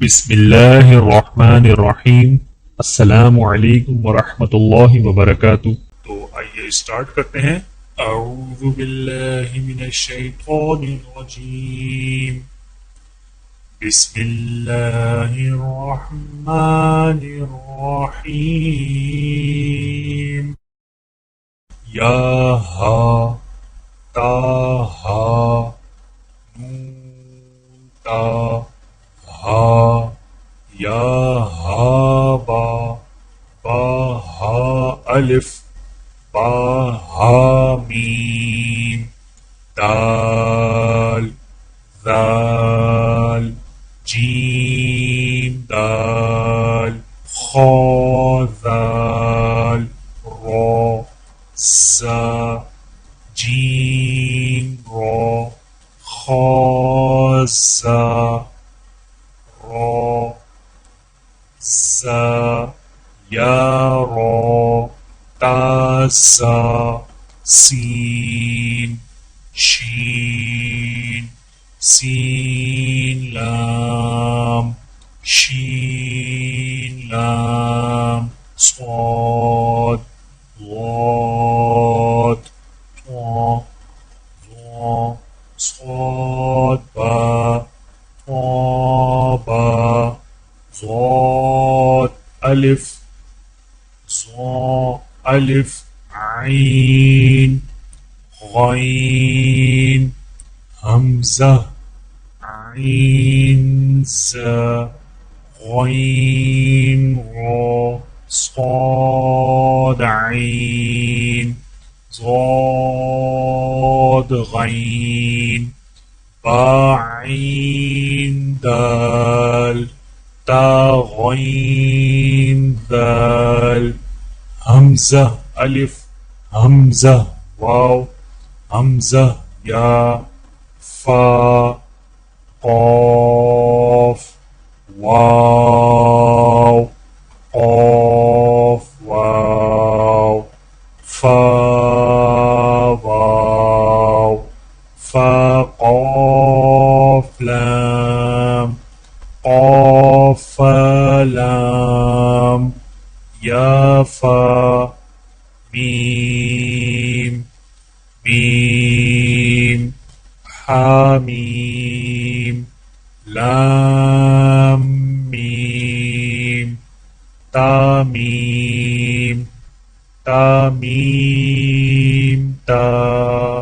بسم اللہ الرحمن الرحیم۔ السلام علیکم ورحمۃ اللہ وبرکاتہ۔ تو آئیے اسٹارٹ کرتے ہیں۔ اعوذ باللہ من الشیطان الرجیم، بسم اللہ الرحمن الرحیم۔ یا ہا تا ہا نون تا ہا یا ہا با با ہا الف با ہا میم دال ذال جیم دال خا ذال را زا جیم را خا زا را زا یا را تا زا سین شین سین لام شین لام صاد ضاد طا ظا صاد با طا ضاد الف ظا الف عین غین حمزہ عین زا غین را صاد عین ضاد غین با عین دال تا غین ذال حمزہ الف حمزہ واو حمزہ یا فا قاف واو قاف واو فا واو فا قاف لام قاف لام یا فا میم میم حامیم لام میم تامیم تامیم تا